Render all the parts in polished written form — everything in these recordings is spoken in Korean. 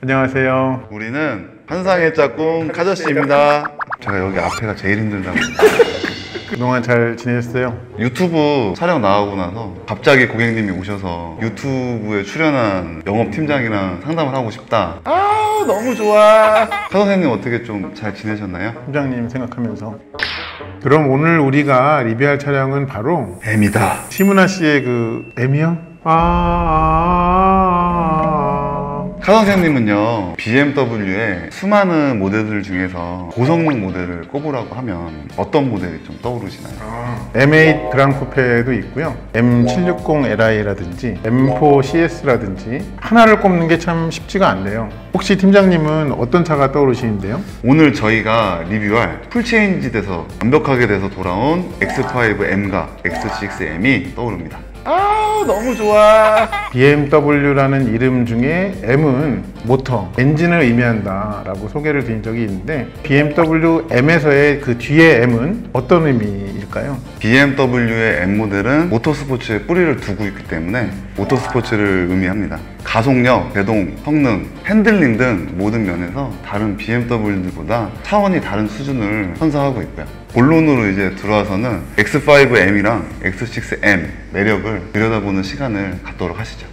안녕하세요. 우리는 환상의 짝꿍 카저씨입니다. 제가 여기 앞에가 제일 힘들다고. 그동안 잘 지내셨어요? 유튜브 촬영 나가고 나서 갑자기 고객님이 오셔서 유튜브에 출연한 영업팀장이랑 상담을 하고 싶다. 아, 너무 좋아. 카 선생님 어떻게 좀 잘 지내셨나요? 팀장님 생각하면서. 그럼 오늘 우리가 리뷰할 촬영은 바로 M이다. 심은하 씨의 그 M이요? 카 선생님은요, BMW의 수많은 모델들 중에서 고성능 모델을 꼽으라고 하면 어떤 모델이 좀 떠오르시나요? M8 그랑 쿠페도 있고요. M760Li라든지 M4CS라든지 하나를 꼽는 게 참 쉽지가 않네요. 혹시 팀장님은 어떤 차가 떠오르시는데요? 오늘 저희가 리뷰할 풀체인지 돼서 완벽하게 돼서 돌아온 X5M과 X6M이 떠오릅니다. 아, 너무 좋아. BMW라는 이름 중에 M은 모터, 엔진을 의미한다 라고 소개를 드린 적이 있는데 BMW M에서의 그 뒤에 M은 어떤 의미일까요? BMW의 M 모델은 모터스포츠에 뿌리를 두고 있기 때문에 모터스포츠를 의미합니다. 가속력, 배동, 성능, 핸들링 등 모든 면에서 다른 BMW들보다 차원이 다른 수준을 선사하고 있고요. 본론으로 이제 들어와서는 X5M이랑 X6M 매력을 들여다보는 시간을 갖도록 하시죠.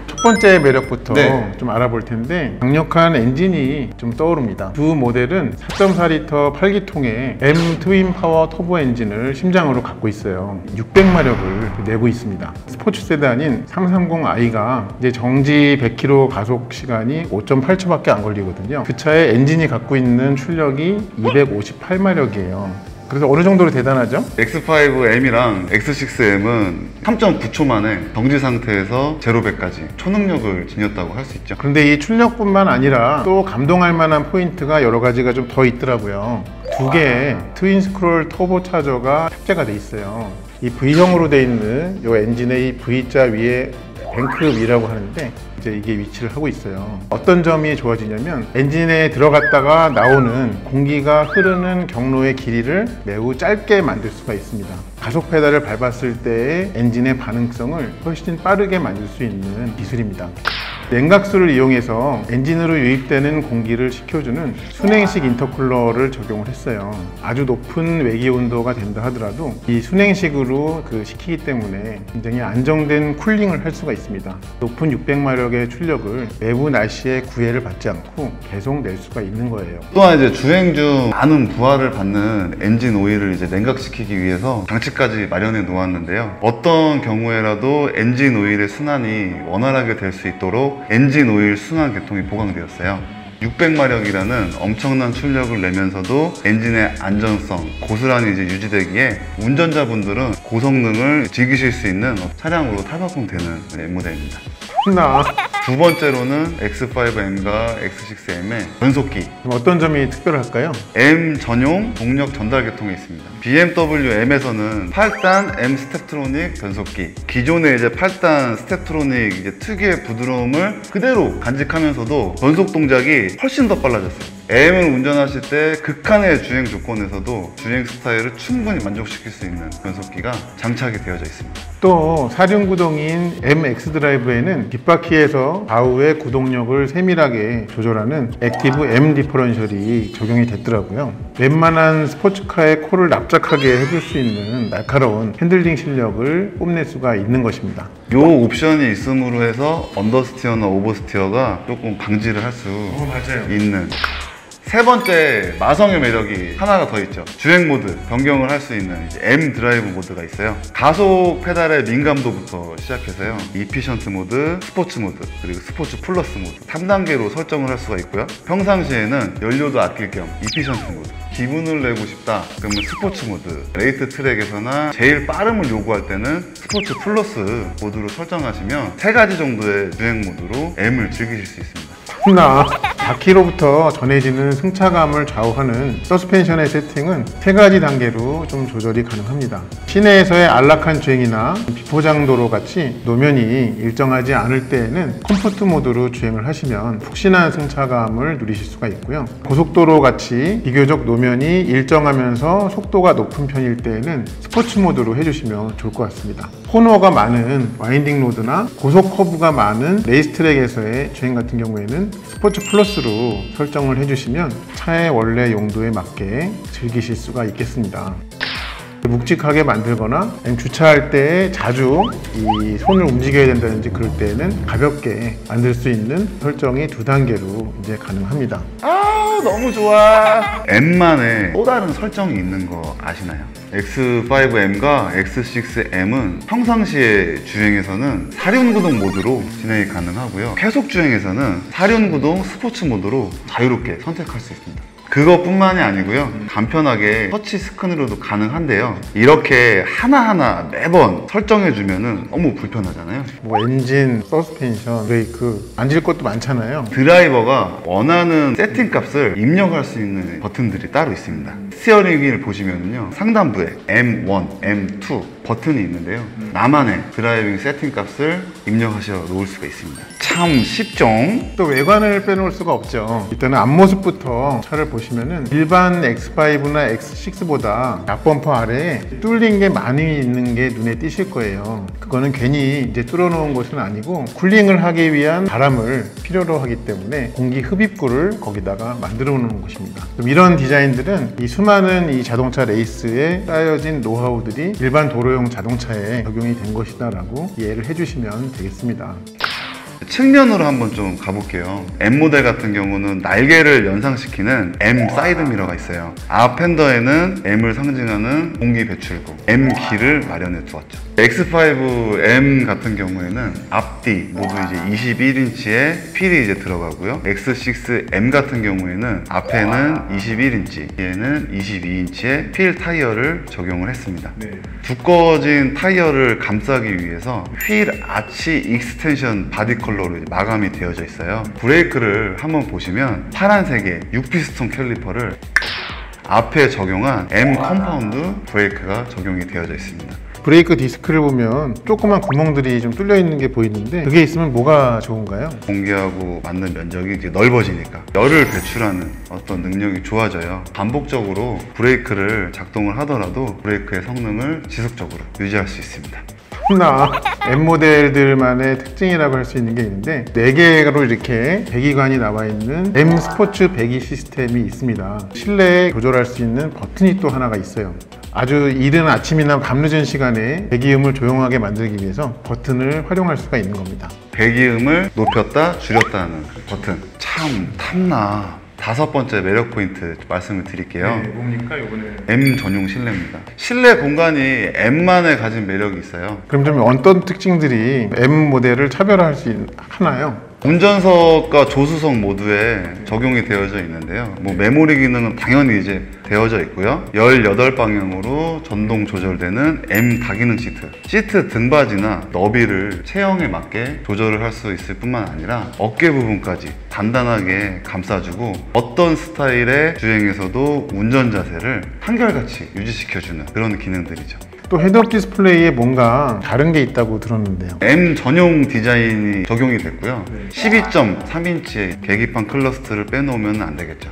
첫 번째 매력부터 네. 좀 알아볼 텐데 강력한 엔진이 좀 떠오릅니다. 두 모델은 4.4L 8기통의 M 트윈 파워 터보 엔진을 심장으로 갖고 있어요. 600마력을 내고 있습니다. 스포츠 세단인 330i가 이제 정지 100km 가속 시간이 5.8초밖에 안 걸리거든요. 그 차의 엔진이 갖고 있는 출력이 258마력이에요. 그래서 어느 정도로 대단하죠? X5M이랑 X6M은 3.9초 만에 정지 상태에서 0-100까지 초능력을 지녔다고 할 수 있죠. 그런데 이 출력뿐만 아니라 또 감동할 만한 포인트가 여러 가지가 좀 더 있더라고요. 두 개의 트윈 스크롤 터보 차저가 탑재가 돼 있어요. 이 V형으로 돼 있는 이 엔진의 이 V자 위에 뱅크업이라고 하는데 이제 이게 위치를 하고 있어요. 어떤 점이 좋아지냐면 엔진에 들어갔다가 나오는 공기가 흐르는 경로의 길이를 매우 짧게 만들 수가 있습니다. 가속 페달을 밟았을 때의 엔진의 반응성을 훨씬 빠르게 만들 수 있는 기술입니다. 냉각수를 이용해서 엔진으로 유입되는 공기를 식혀주는 순행식 인터쿨러를 적용을 했어요. 아주 높은 외기 온도가 된다 하더라도 이 순행식으로 식히기 때문에 굉장히 안정된 쿨링을 할 수가 있습니다. 높은 600마력의 출력을 외부 날씨에 구애를 받지 않고 계속 낼 수가 있는 거예요. 또한 이제 주행 중 많은 부하를 받는 엔진 오일을 이제 냉각시키기 위해서 장치까지 마련해 놓았는데요. 어떤 경우에라도 엔진 오일의 순환이 원활하게 될 수 있도록 엔진 오일 순환 계통이 보강되었어요. 600마력이라는 엄청난 출력을 내면서도 엔진의 안전성, 고스란히 이제 유지되기에 운전자분들은 고성능을 즐기실 수 있는 차량으로 탈바꿈되는 모델입니다. 나 두 번째로는 X5M과 X6M의 변속기. 어떤 점이 특별할까요? M 전용 동력 전달 계통이 있습니다. BMW M에서는 8단 M 스텝트로닉 변속기. 기존의 이제 8단 스텝트로닉 이제 특유의 부드러움을 그대로 간직하면서도 변속 동작이 훨씬 더 빨라졌어요. M을 운전하실 때 극한의 주행 조건에서도 주행 스타일을 충분히 만족시킬 수 있는 변속기가 장착이 되어져 있습니다. 또 사륜구동인 MX 드라이브에는 뒷바퀴에서 좌우의 구동력을 세밀하게 조절하는 액티브 M 디퍼런셜이 적용이 됐더라고요. 웬만한 스포츠카의 코를 납작하게 해줄 수 있는 날카로운 핸들링 실력을 뽐낼 수가 있는 것입니다. 이 옵션이 있음으로 해서 언더스티어나 오버스티어가 조금 방지를 할 수 있는. 세 번째 마성의 매력이 하나가 더 있죠. 주행 모드 변경을 할 수 있는 M 드라이브 모드가 있어요. 가속 페달의 민감도부터 시작해서요, 이피션트 모드, 스포츠 모드, 그리고 스포츠 플러스 모드 3단계로 설정을 할 수가 있고요. 평상시에는 연료도 아낄 겸 이피션트 모드, 기분을 내고 싶다 그러면 스포츠 모드, 레이트 트랙에서나 제일 빠름을 요구할 때는 스포츠 플러스 모드로 설정하시면 3가지 정도의 주행 모드로 M을 즐기실 수 있습니다. 4km부터 전해지는 승차감을 좌우하는 서스펜션의 세팅은 3가지 단계로 좀 조절이 가능합니다. 시내에서의 안락한 주행이나 비포장도로 같이 노면이 일정하지 않을 때에는 컴포트 모드로 주행을 하시면 푹신한 승차감을 누리실 수가 있고요. 고속도로 같이 비교적 노면이 일정하면서 속도가 높은 편일 때에는 스포츠 모드로 해주시면 좋을 것 같습니다. 코너가 많은 와인딩 로드나 고속 커브가 많은 레이스트랙에서의 주행 같은 경우에는 스포츠 플러스로 설정을 해주시면 차의 원래 용도에 맞게 즐기실 수가 있겠습니다. 묵직하게 만들거나 주차할 때 자주 이 손을 움직여야 된다든지 그럴 때에는 가볍게 만들 수 있는 설정이 2단계로 이제 가능합니다. 아, 너무 좋아. M만의 또 다른 설정이 있는 거 아시나요? X5M과 X6M은 평상시에 주행에서는 사륜구동 모드로 진행이 가능하고요. 계속 주행에서는 사륜구동 스포츠 모드로 자유롭게 선택할 수 있습니다. 그것뿐만이 아니고요, 간편하게 터치 스크린으로도 가능한데요, 이렇게 하나하나 매번 설정해주면 너무 불편하잖아요. 뭐 엔진, 서스펜션, 브레이크 만질 것도 많잖아요. 드라이버가 원하는 세팅 값을 입력할 수 있는 버튼들이 따로 있습니다. 스티어링 휠 보시면요, 상단부에 M1, M2 버튼이 있는데요, 나만의 드라이빙 세팅 값을 입력하셔 놓을 수가 있습니다. 참 쉽죠? 또 외관을 빼놓을 수가 없죠. 일단은 앞모습부터 차를 보시면은 일반 X5나 X6보다 앞범퍼 아래에 뚫린 게 많이 있는 게 눈에 띄실 거예요. 그거는 괜히 이제 뚫어놓은 것은 아니고 쿨링을 하기 위한 바람을 필요로 하기 때문에 공기 흡입구를 거기다가 만들어 놓은 것입니다. 이런 디자인들은 이 수많은 이 자동차 레이스에 쌓여진 노하우들이 일반 도로용 자동차에 적용이 된 것이다 라고 이해를 해주시면 되겠습니다. 측면으로 한번 좀 가볼게요. M 모델 같은 경우는 날개를 연상시키는 M 사이드 미러가 있어요. 앞 팬더에는 M을 상징하는 공기 배출구 M 키를 마련해 두었죠. X5M 같은 경우에는 앞뒤 모두 이제 21인치의 휠이 이제 들어가고요. X6M 같은 경우에는 앞에는 21인치, 뒤에는 22인치의 휠 타이어를 적용을 했습니다. 두꺼워진 타이어를 감싸기 위해서 휠 아치 익스텐션 바디 컬러로 마감이 되어져 있어요. 브레이크를 한번 보시면 파란색의 6피스톤 캘리퍼를 앞에 적용한 M 컴파운드 브레이크가 적용이 되어져 있습니다. 브레이크 디스크를 보면 조그만 구멍들이 좀 뚫려 있는 게 보이는데 그게 있으면 뭐가 좋은가요? 공기하고 맞는 면적이 이제 넓어지니까 열을 배출하는 어떤 능력이 좋아져요. 반복적으로 브레이크를 작동을 하더라도 브레이크의 성능을 지속적으로 유지할 수 있습니다. 나 M 모델들만의 특징이라고 할 수 있는 게 있는데 4개로 이렇게 배기관이 나와 있는 M 스포츠 배기 시스템이 있습니다. 실내에 조절할 수 있는 버튼이 또 하나가 있어요. 아주 이른 아침이나 밤늦은 시간에 배기음을 조용하게 만들기 위해서 버튼을 활용할 수가 있는 겁니다. 배기음을 높였다 줄였다는 버튼, 참 탐나. 5번째 매력 포인트 말씀을 드릴게요. 뭡니까 이번에? M 전용 실내입니다. 실내 공간이 M만에 가진 매력이 있어요. 그럼 좀 어떤 특징들이 M 모델을 차별화할 수 하나요? 운전석과 조수석 모두에 적용이 되어져 있는데요. 뭐 메모리 기능은 당연히 이제 되어져 있고요. 18방향으로 전동 조절되는 M 다기능 시트 등받이나 너비를 체형에 맞게 조절을 할 수 있을 뿐만 아니라 어깨 부분까지 단단하게 감싸주고 어떤 스타일의 주행에서도 운전 자세를 한결같이 유지시켜주는 그런 기능들이죠. 또 헤드업 디스플레이에 뭔가 다른 게 있다고 들었는데요. M 전용 디자인이 적용이 됐고요. 12.3인치의 계기판 클러스트를 빼놓으면 안 되겠죠.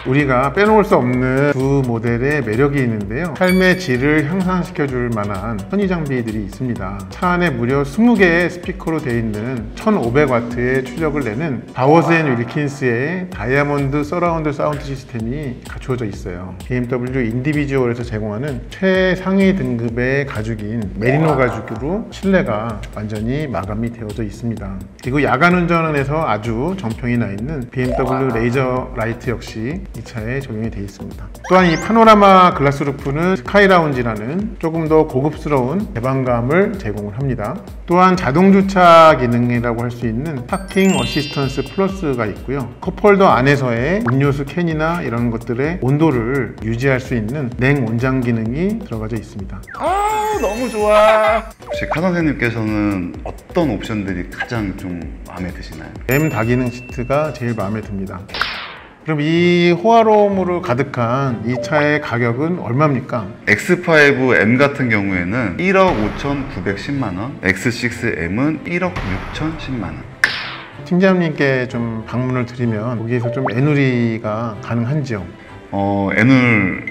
우리가 빼놓을 수 없는 두 모델의 매력이 있는데요. 삶의 질을 향상시켜 줄 만한 편의 장비들이 있습니다. 차 안에 무려 20개의 스피커로 되어 있는 1500W의 출력을 내는 바워스 앤 윌킨스의 다이아몬드 서라운드 사운드 시스템이 갖추어져 있어요. BMW 인디비주얼에서 제공하는 최상위 등급의 가죽인 메리노 가죽으로 실내가 완전히 마감이 되어져 있습니다. 그리고 야간 운전에서 아주 정평이 나 있는 BMW 레이저 라이트 역시 이 차에 적용이 되어 있습니다. 또한 이 파노라마 글라스 루프는 스카이 라운지라는 조금 더 고급스러운 개방감을 제공을 합니다. 또한 자동 주차 기능이라고 할 수 있는 파킹 어시스턴스 플러스가 있고요. 컵홀더 안에서의 음료수 캔이나 이런 것들의 온도를 유지할 수 있는 냉온장 기능이 들어가져 있습니다. 아, 너무 좋아. 혹시 카 선생님께서는 어떤 옵션들이 가장 좀 마음에 드시나요? M 다기능 시트가 제일 마음에 듭니다. 그럼 이 호화로움으로 가득한 이 차의 가격은 얼마입니까? X5M 같은 경우에는 1억 5,910만 원, X6M은 1억 6,010만 원. 팀장님께 좀 방문을 드리면 거기에서 좀 애누리가 가능한지요? 애눌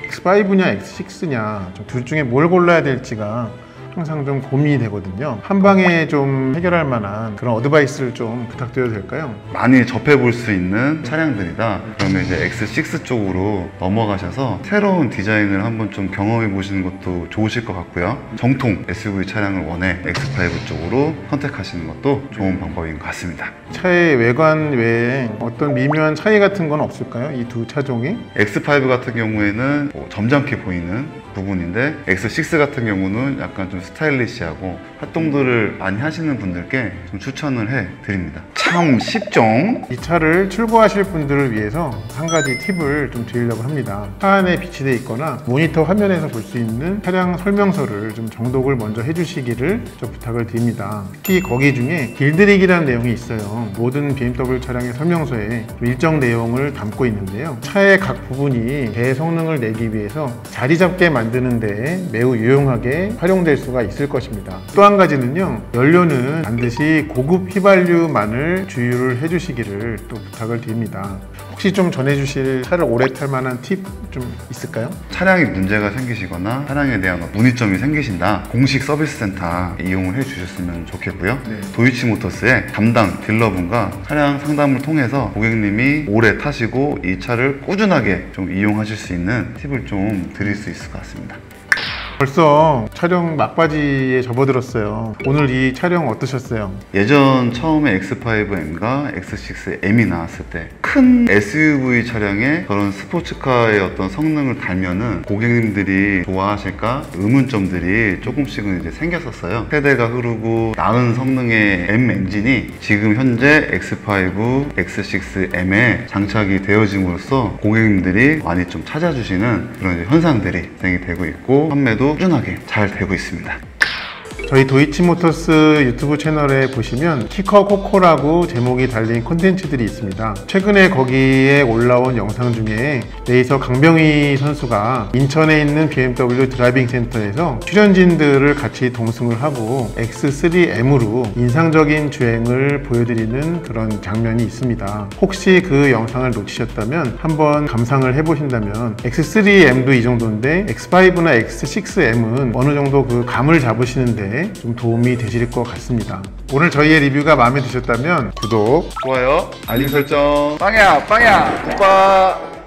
X5냐 X6냐 둘 중에 뭘 골라야 될지가 항상 좀 고민이 되거든요. 한 방에 좀 해결할 만한 그런 어드바이스를 좀 부탁드려도 될까요? 많이 접해볼 수 있는 차량들이다. 그러면 이제 X6 쪽으로 넘어가셔서 새로운 디자인을 한번 좀 경험해 보시는 것도 좋으실 것 같고요. 정통 SUV 차량을 원해 X5 쪽으로 선택하시는 것도 좋은 방법인 것 같습니다. 차의 외관 외에 어떤 미묘한 차이 같은 건 없을까요? 이 두 차종이? X5 같은 경우에는 점잖게 보이는 부분인데 X6 같은 경우는 약간 좀 스타일리시하고 활동들을 많이 하시는 분들께 좀 추천을 해 드립니다. 참 쉽죠? 이 차를 출고하실 분들을 위해서 한 가지 팁을 좀 드리려고 합니다. 차 안에 비치되어 있거나 모니터 화면에서 볼 수 있는 차량 설명서를 좀 정독을 먼저 해주시기를 좀 부탁을 드립니다. 특히 거기 중에 길들이기라는 내용이 있어요. 모든 BMW 차량의 설명서에 일정 내용을 담고 있는데요. 차의 각 부분이 대성능을 내기 위해서 자리 잡게 만드는 데 매우 유용하게 활용될 수가 있을 것입니다. 또 한 가지는요, 연료는 반드시 고급 휘발유만을 주유를 해주시기를 또 부탁을 드립니다. 혹시 좀 전해주실 차를 오래 탈 만한 팁 좀 있을까요? 차량에 문제가 생기시거나 차량에 대한 문의점이 생기신다, 공식 서비스 센터 이용을 해 주셨으면 좋겠고요. 도이치모터스의 담당 딜러분과 차량 상담을 통해서 고객님이 오래 타시고 이 차를 꾸준하게 좀 이용하실 수 있는 팁을 좀 드릴 수 있을 것 같습니다. 벌써 촬영 막바지에 접어들었어요. 오늘 이 촬영 어떠셨어요? 예전 처음에 X5M과 X6M이 나왔을 때 큰 SUV 차량에 저런 스포츠카의 어떤 성능을 달면은 고객님들이 좋아하실까 의문점들이 조금씩은 이제 생겼었어요. 세대가 흐르고 나은 성능의 M 엔진이 지금 현재 X5, X6M에 장착이 되어짐으로써 고객님들이 많이 좀 찾아주시는 그런 현상들이 진행이 되고 있고 판매도 꾸준하게 잘 되고 있습니다. 저희 도이치모터스 유튜브 채널에 보시면 키커 코코라고 제목이 달린 콘텐츠들이 있습니다. 최근에 거기에 올라온 영상 중에 레이서 강병희 선수가 인천에 있는 BMW 드라이빙 센터에서 출연진들을 같이 동승을 하고 X3M으로 인상적인 주행을 보여드리는 그런 장면이 있습니다. 혹시 그 영상을 놓치셨다면 한번 감상을 해보신다면 X3M도 이 정도인데 X5나 X6M은 어느 정도 그 감을 잡으시는데 좀 도움이 되실 것 같습니다. 오늘 저희의 리뷰가 마음에 드셨다면 구독, 좋아요, 알림 설정, 빵야 굿바.